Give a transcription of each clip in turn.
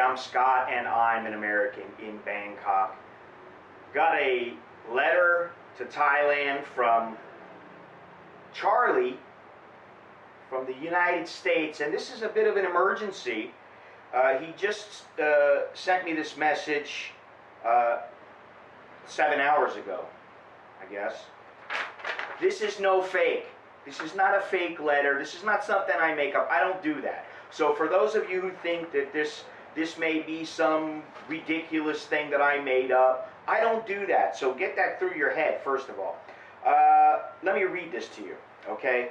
I'm Scott and I'm an American in Bangkok. Got a letter to Thailand from Charlie from the United States, and this is a bit of an emergency. He just sent me this message 7 hours ago, I guess. This is no fake. This is not a fake letter. This is not something I make up. I don't do that. So for those of you who think that this may be some ridiculous thing that I made up, I don't do that. So get that through your head, first of all. Let me read this to you, okay?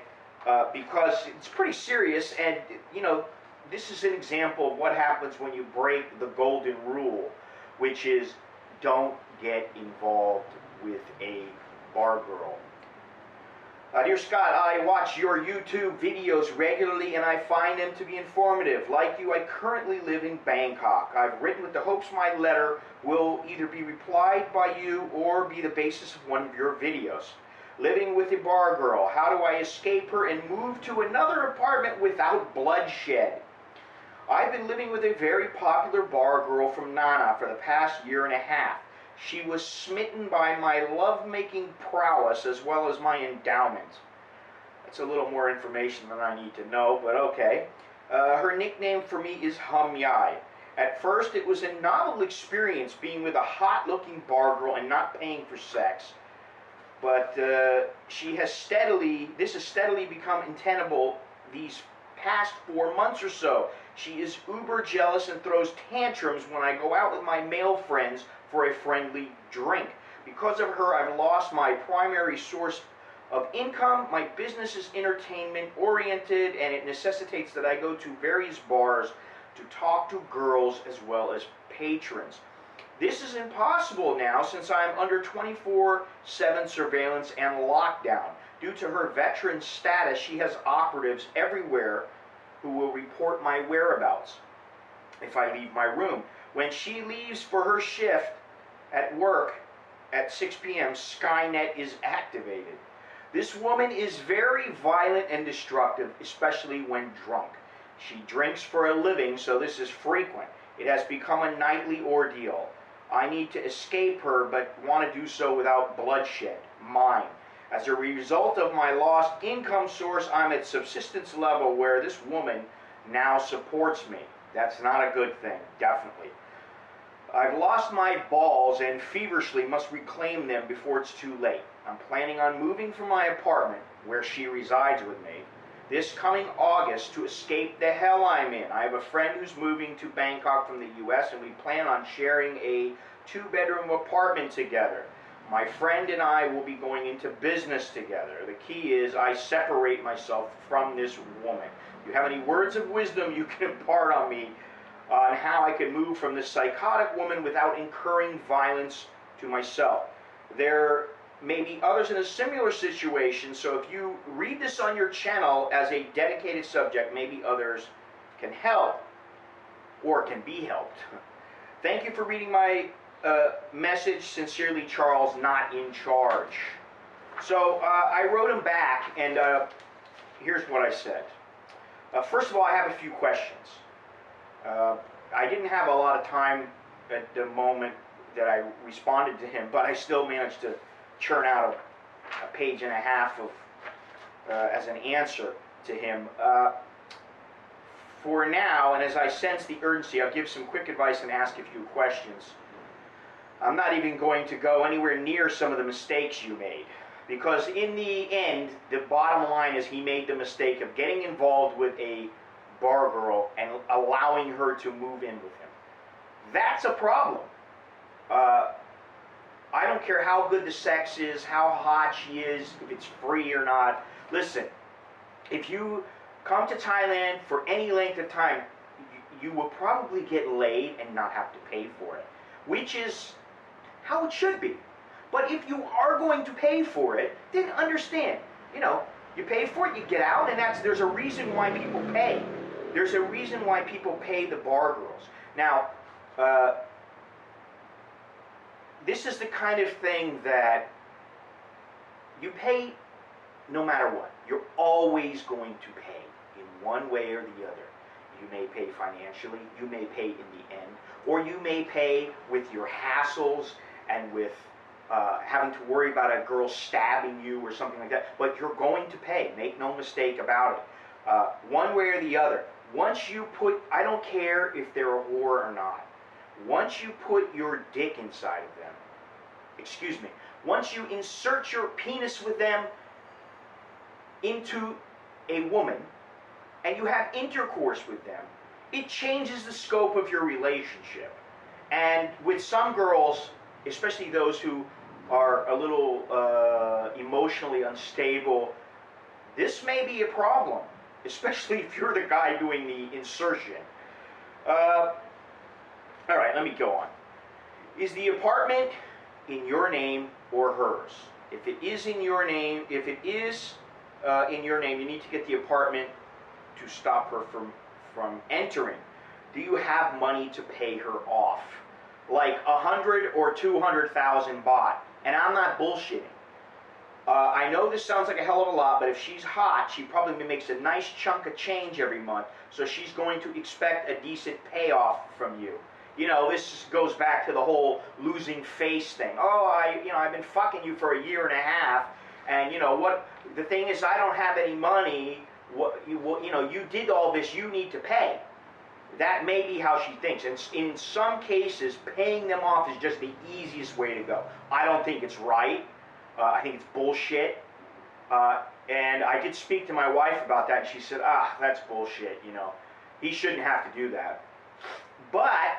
Because it's pretty serious, and, you know, this is an example of what happens when you break the golden rule, which is don't get involved with a bar girl. Dear Scott, I watch your YouTube videos regularly and I find them to be informative. Like you, I currently live in Bangkok. I've written with the hopes my letter will either be replied by you or be the basis of one of your videos. Living with a bar girl, how do I escape her and move to another apartment without bloodshed? I've been living with a very popular bar girl from Nana for the past year and a half. She was smitten by my love-making prowess as well as my endowment. That's a little more information than I need to know, but okay. Her nickname for me is Hum Yai. At first, it was a novel experience being with a hot-looking bar girl and not paying for sex. But this has steadily become untenable these past 4 months or so. She is uber jealous and throws tantrums when I go out with my male friends for a friendly drink. Because of her, I've lost my primary source of income. My business is entertainment oriented, and it necessitates that I go to various bars to talk to girls as well as patrons. This is impossible now since I'm under 24/7 surveillance and lockdown. Due to her veteran status, she has operatives everywhere who will report my whereabouts if I leave my room. When she leaves for her shift at work at 6 p.m., Skynet is activated. This woman is very violent and destructive, especially when drunk. She drinks for a living, so this is frequent. It has become a nightly ordeal. I need to escape her, but want to do so without bloodshed. Mine. As a result of my lost income source, I'm at subsistence level where this woman now supports me. That's not a good thing, definitely. I've lost my balls and feverishly must reclaim them before it's too late. I'm planning on moving from my apartment, where she resides with me, this coming August to escape the hell I'm in. I have a friend who's moving to Bangkok from the US, and we plan on sharing a 2-bedroom apartment together. My friend and I will be going into business together. The key is I separate myself from this woman. If you have any words of wisdom you can impart on me on how I can move from this psychotic woman without incurring violence to myself. There may be others in a similar situation, so if you read this on your channel as a dedicated subject, maybe others can help or can be helped. Thank you for reading my message. Sincerely, Charles, not in charge. So I wrote him back, and here's what I said. First of all, I have a few questions. I didn't have a lot of time at the moment that I responded to him, but I still managed to churn out a page and a half of as an answer to him. For now, and as I sense the urgency, I'll give some quick advice and ask a few questions. I'm not even going to go anywhere near some of the mistakes you made, because in the end, the bottom line is he made the mistake of getting involved with a bar girl and allowing her to move in with him. That's a problem. I don't care how good the sex is, how hot she is, if it's free or not. Listen, if you come to Thailand for any length of time, you will probably get laid and not have to pay for it, which is how it should be. But if you are going to pay for it, then understand, you know, you pay for it, you get out, and there's a reason why people pay. There's a reason why people pay the bar girls. Now, this is the kind of thing that you pay no matter what. You're always going to pay in one way or the other. You may pay financially, you may pay in the end, or you may pay with your hassles and with having to worry about a girl stabbing you or something like that, but you're going to pay, make no mistake about it. One way or the other. Once you put, I don't care if they're a whore or not, once you put your dick inside of them, excuse me, once you insert your penis with them into a woman, and you have intercourse with them, it changes the scope of your relationship. And with some girls, especially those who are a little emotionally unstable, this may be a problem, especially if you're the guy doing the insertion. All right, let me go on. Is the apartment in your name or hers? If it is in your name, you need to get the apartment to stop her from entering. Do you have money to pay her off? Like 100 or 200,000 baht. And I'm not bullshitting. I know this sounds like a hell of a lot, but if she's hot, she probably makes a nice chunk of change every month, so she's going to expect a decent payoff from you. You know, this goes back to the whole losing face thing. Oh, I've been fucking you for a year and a half, and you know what? The thing is, I don't have any money. You did all this. You need to pay. That may be how she thinks. And in some cases, paying them off is just the easiest way to go. I don't think it's right. I think it's bullshit. And I did speak to my wife about that, and she said, that's bullshit, you know. He shouldn't have to do that. But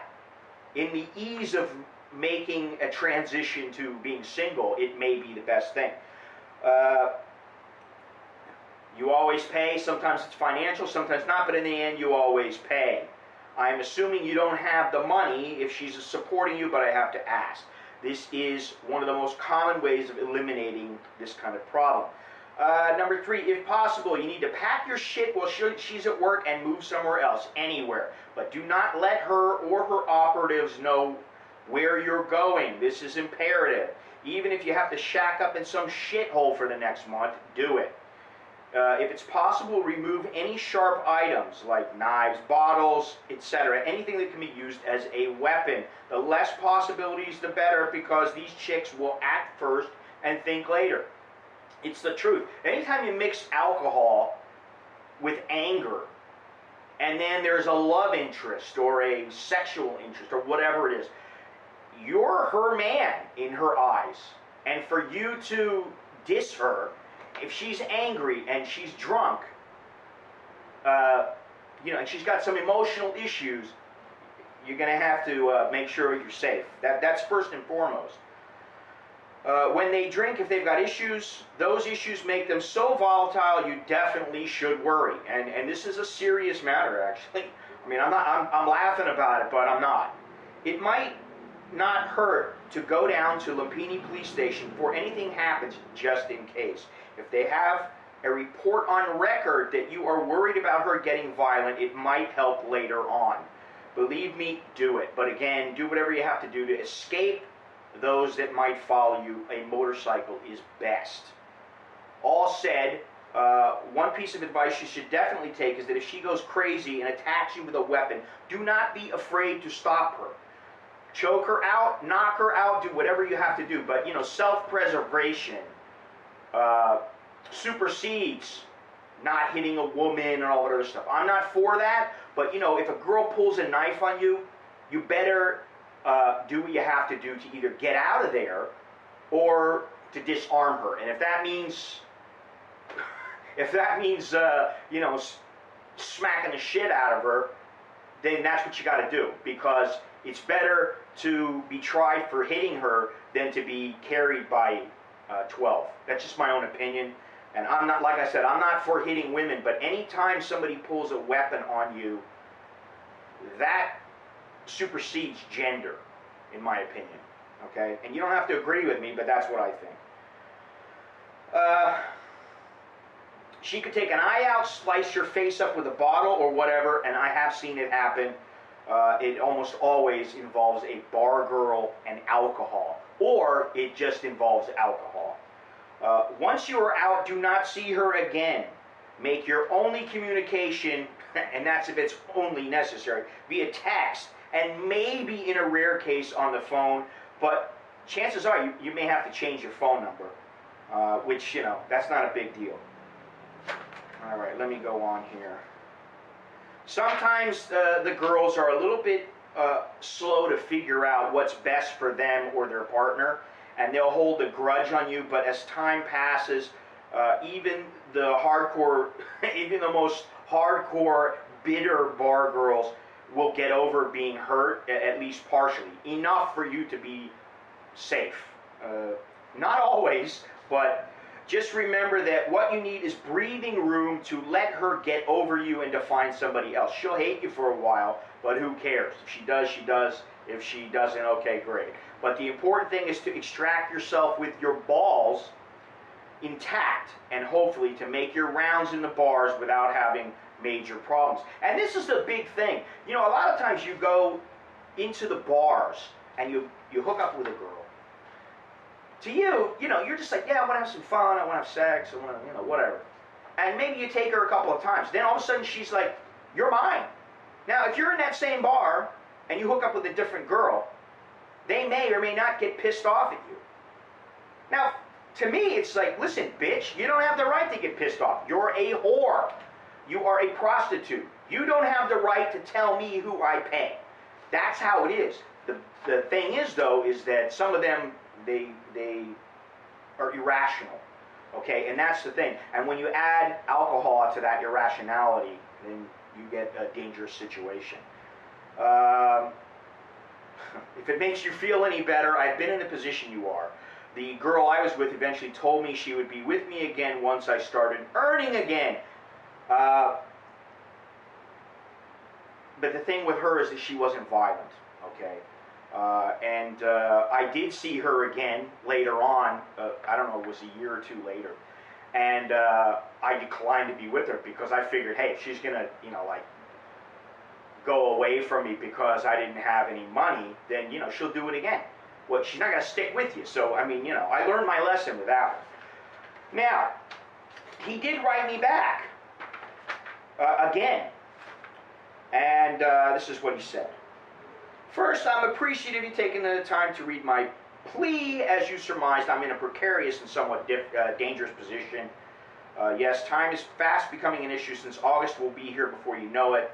in the ease of making a transition to being single, it may be the best thing. You always pay. Sometimes it's financial, sometimes not, but in the end, you always pay. I'm assuming you don't have the money if she's supporting you, but I have to ask. This is one of the most common ways of eliminating this kind of problem. Number 3, if possible, you need to pack your shit while she's at work and move somewhere else, anywhere. But do not let her or her operatives know where you're going. This is imperative. Even if you have to shack up in some shithole for the next month, do it. If it's possible, remove any sharp items like knives, bottles, etc. Anything that can be used as a weapon. The less possibilities, the better, because these chicks will act first and think later. It's the truth. Anytime you mix alcohol with anger, and then there's a love interest or a sexual interest or whatever it is, you're her man in her eyes. And for you to diss her, if she's angry and she's drunk, and she's got some emotional issues, you're going to have to make sure you're safe. That's first and foremost. When they drink, if they've got issues, those issues make them so volatile, you definitely should worry. And this is a serious matter, actually. I mean, I'm laughing about it, but I'm not. It might not hurt to go down to Lumpini Police Station before anything happens, just in case. If they have a report on record that you are worried about her getting violent, it might help later on. Believe me, do it. But again, do whatever you have to do to escape those that might follow you. A motorcycle is best. All said, one piece of advice you should definitely take is that if she goes crazy and attacks you with a weapon, do not be afraid to stop her. Choke her out, knock her out, do whatever you have to do. But, self-preservation supersedes not hitting a woman and all that other stuff. I'm not for that, but, if a girl pulls a knife on you, you better do what you have to do to either get out of there or to disarm her. And if that means, smacking the shit out of her, then that's what you got to do, because it's better to be tried for hitting her than to be carried by 12. That's just my own opinion. And I'm not, like I said, I'm not for hitting women, but anytime somebody pulls a weapon on you, that supersedes gender, in my opinion. Okay? And you don't have to agree with me, but that's what I think. She could take an eye out, slice your face up with a bottle or whatever, and I have seen it happen. It almost always involves a bar girl and alcohol, or it just involves alcohol. Once you are out, do not see her again. Make your only communication and that's if it's only necessary, via text, and maybe in a rare case on the phone, but chances are you may have to change your phone number, which, you know, that's not a big deal. All right, let me go on here. Sometimes the girls are a little bit slow to figure out what's best for them or their partner, and they'll hold a grudge on you, but as time passes, even the hardcore, even the most hardcore, bitter bar girls will get over being hurt, at least partially, enough for you to be safe. Not always, but just remember that what you need is breathing room to let her get over you and to find somebody else. She'll hate you for a while, but who cares? If she does, she does. If she doesn't, okay, great. But the important thing is to extract yourself with your balls intact, and hopefully to make your rounds in the bars without having major problems. And this is the big thing. You know, a lot of times you go into the bars and you hook up with a girl. To you, you know, you're just like, yeah, I want to have some fun, I want to have sex, I want to, you know, whatever. And maybe you take her a couple of times. Then all of a sudden she's like, you're mine. Now, if you're in that same bar and you hook up with a different girl, they may or may not get pissed off at you. Now, to me, it's like, listen, bitch, you don't have the right to get pissed off. You're a whore. You are a prostitute. You don't have the right to tell me who I pay. That's how it is. The thing is, though, is that some of them, they are irrational, okay? And that's the thing. And when you add alcohol to that irrationality, then you get a dangerous situation. If it makes you feel any better, I've been in the position you are. The girl I was with eventually told me she would be with me again once I started earning again. But the thing with her is that she wasn't violent, okay? I did see her again later on, I don't know, it was a year or two later. And I declined to be with her because I figured, hey, if she's going to, you know, like, go away from me because I didn't have any money, then, you know, she'll do it again. Well, she's not going to stick with you. So, I mean, you know, I learned my lesson with that one. Now, he did write me back again. And this is what he said. First, I'm appreciative you taking the time to read my plea. As you surmised, I'm in a precarious and somewhat dangerous position. Yes, time is fast becoming an issue since August will be here before you know it.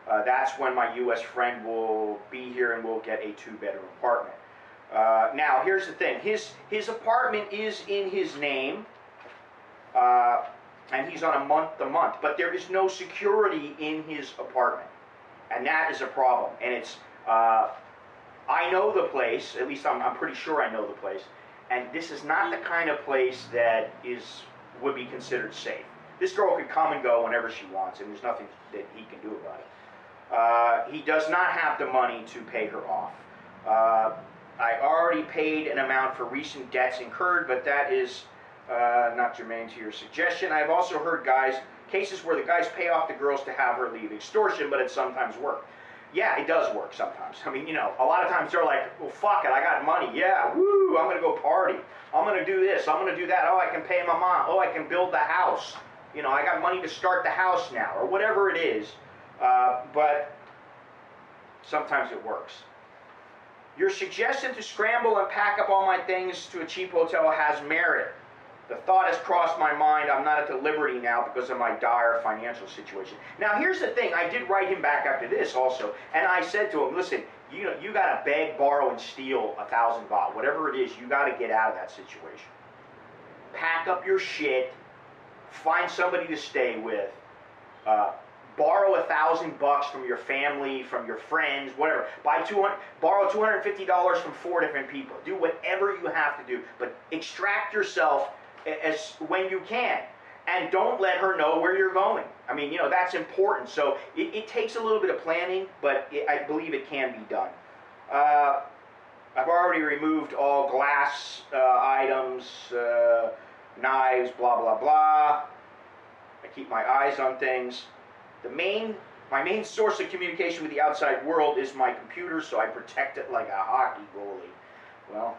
That's when my U.S. friend will be here and we'll get a 2-bedroom apartment. Now, here's the thing. His apartment is in his name, and he's on a month-to-month, but there is no security in his apartment, and that is a problem. And it's, I know the place, at least I'm pretty sure I know the place, and this is not the kind of place that would be considered safe. This girl could come and go whenever she wants, and there's nothing that he can do about it. He does not have the money to pay her off. I already paid an amount for recent debts incurred, but that is not germane to your suggestion. I've also heard cases where the guys pay off the girls to have her leave. Extortion, but it sometimes works. Yeah, it does work sometimes. I mean, you know, a lot of times they're like, well, fuck it, I got money. Yeah, woo, I'm going to go party. I'm going to do this. I'm going to do that. Oh, I can pay my mom. Oh, I can build the house. You know, I got money to start the house now, or whatever it is. But sometimes it works. Your suggestion to scramble and pack up all my things to a cheap hotel has merit. The thought has crossed my mind. I'm not at the liberty now because of my dire financial situation. Now, here's the thing. I did write him back after this also, and I said to him, listen, you know, you got to beg, borrow, and steal 1,000 baht. Whatever it is, you got to get out of that situation. Pack up your shit. Find somebody to stay with. Borrow 1,000 bucks from your family, from your friends, whatever. Borrow $250 from 4 different people. Do whatever you have to do, but extract yourself as when you can, and don't let her know where you're going. I mean, you know, that's important. So it takes a little bit of planning, but I believe it can be done. I've already removed all glass items, knives, blah blah blah. I keep my eyes on things. My main source of communication with the outside world is my computer, so I protect it like a hockey goalie. Well,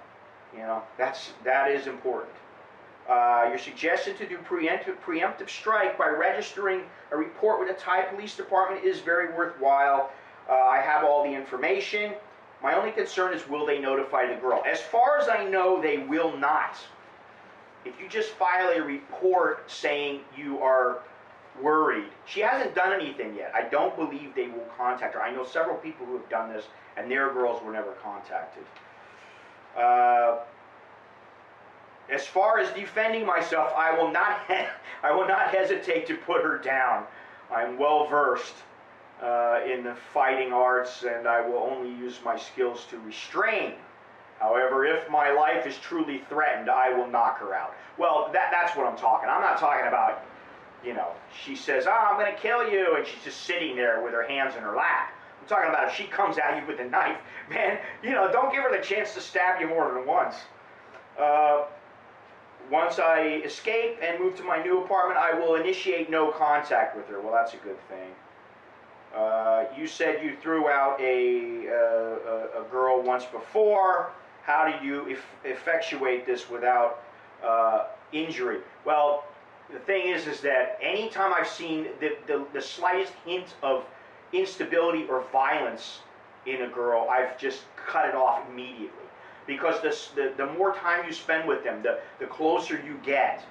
you know, that is important. Your suggestion to do preemptive strike by registering a report with the Thai Police Department is very worthwhile. I have all the information. My only concern is, will they notify the girl? As far as I know, they will not. If you just file a report saying you are worried, she hasn't done anything yet. I don't believe they will contact her. I know several people who have done this, and their girls were never contacted. As far as defending myself, I will not hesitate to put her down. I'm well versed in the fighting arts, and I will only use my skills to restrain. However, if my life is truly threatened, I will knock her out. Well, that's what I'm talking. I'm not talking about, you know, she says, "Oh, I'm going to kill you," and she's just sitting there with her hands in her lap. I'm talking about if she comes at you with a knife, man, you know, don't give her the chance to stab you more than once. Once I escape and move to my new apartment, I will initiate no contact with her. Well, that's a good thing. You said you threw out a girl once before. How did you effectuate this without injury? Well, the thing is that anytime I've seen the slightest hint of instability or violence in a girl, I've just cut it off immediately. Because the more time you spend with them, the closer you get,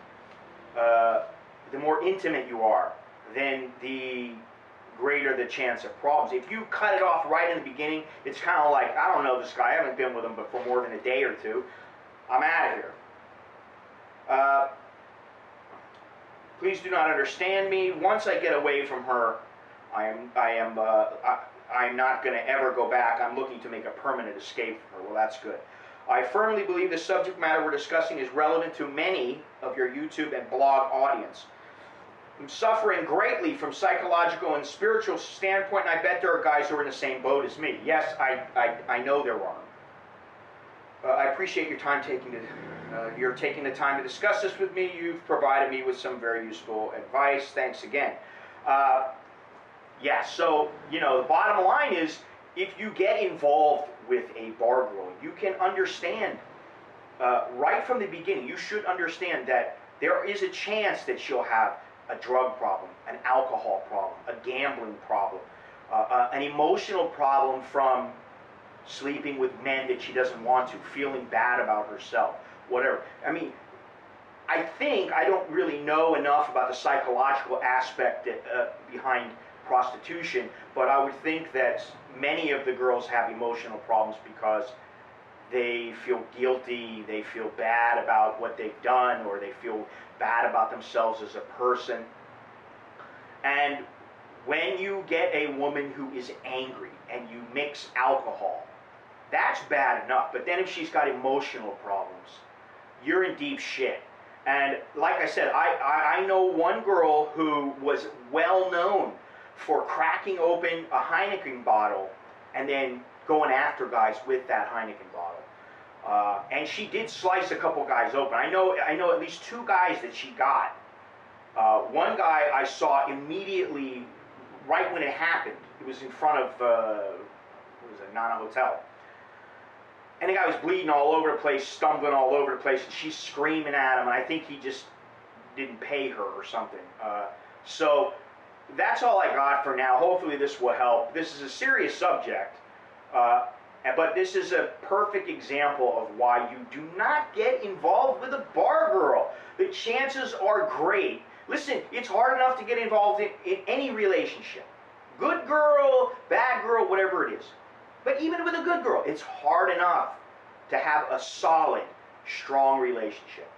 the more intimate you are, then the greater the chance of problems. If you cut it off right in the beginning, it's kind of like, I don't know this guy, I haven't been with him for more than a day or two, I'm out of here. Please do not understand me. Once I get away from her, I'm not going to ever go back. I'm looking to make a permanent escape from her. Well, that's good. I firmly believe the subject matter we're discussing is relevant to many of your YouTube and blog audience. I'm suffering greatly from psychological and spiritual standpoint, and I bet there are guys who are in the same boat as me. Yes, I know there are. I appreciate your time you're taking the time to discuss this with me. You've provided me with some very useful advice. Thanks again. Yeah, so, you know, the bottom line is, if you get involved with a bar girl, you can understand right from the beginning, you should understand that there is a chance that she'll have a drug problem, an alcohol problem, a gambling problem, an emotional problem from sleeping with men that she doesn't want to, feeling bad about herself, whatever. I mean, I think I don't really know enough about the psychological aspect behind prostitution, but I would think that many of the girls have emotional problems because they feel guilty, they feel bad about what they've done, or they feel bad about themselves as a person. And when you get a woman who is angry and you mix alcohol, that's bad enough. But then if she's got emotional problems, you're in deep shit. And like I said, I know one girl who was well known for cracking open a Heineken bottle and then going after guys with that Heineken bottle. And she did slice a couple guys open. I know at least 2 guys that she got. One guy I saw immediately, right when it happened. It was in front of, Nana Hotel. And the guy was bleeding all over the place, stumbling all over the place, and she's screaming at him, and I think he just didn't pay her or something. So that's all I got for now. Hopefully this will help. This is a serious subject, but this is a perfect example of why you do not get involved with a bar girl. The chances are great. Listen, it's hard enough to get involved in any relationship. Good girl, bad girl, whatever it is. But even with a good girl, it's hard enough to have a solid, strong relationship.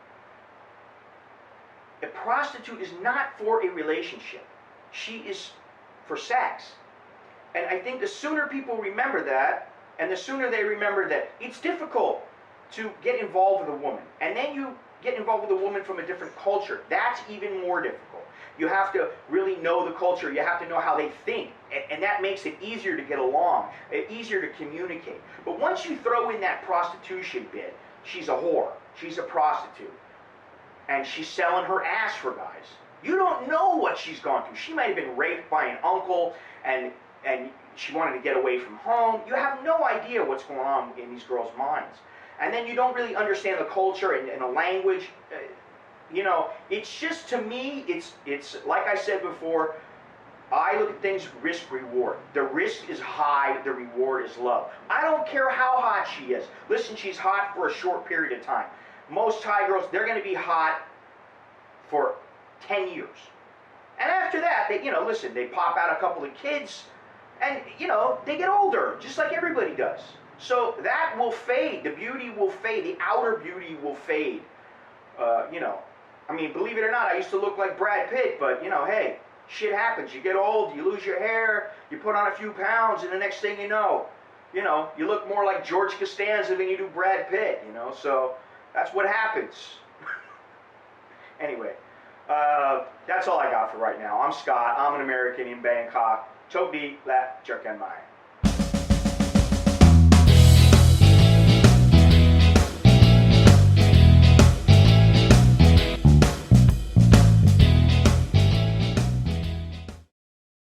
A prostitute is not for a relationship. She is for sex. And I think the sooner people remember that, and the sooner they remember that it's difficult to get involved with a woman, and then you get involved with a woman from a different culture, that's even more difficult. You have to really know the culture. You have to know how they think, and that makes it easier to get along, easier to communicate. But once you throw in that prostitution bit, she's a whore, she's a prostitute, and she's selling her ass for guys. You don't know what she's gone through. She might have been raped by an uncle, and she wanted to get away from home. You have no idea what's going on in these girls' minds. And then you don't really understand the culture and the language. you know, it's just, to me, it's like I said before, I look at things risk reward. The risk is high, the reward is low. I don't care how hot she is. Listen, she's hot for a short period of time. Most Thai girls, they're going to be hot for 10 years. And after that, they, you know, listen, they pop out a couple of kids, and, you know, they get older, just like everybody does. So that will fade. The beauty will fade. The outer beauty will fade. You know, I mean, believe it or not, I used to look like Brad Pitt, but, you know, hey, shit happens. You get old, you lose your hair, you put on a few pounds, and the next thing you know, you look more like George Costanza than you do Brad Pitt, you know, so that's what happens. Anyway, that's all I got for right now. I'm Scott. I'm an American in Bangkok. Chok di la Jerk and Mai.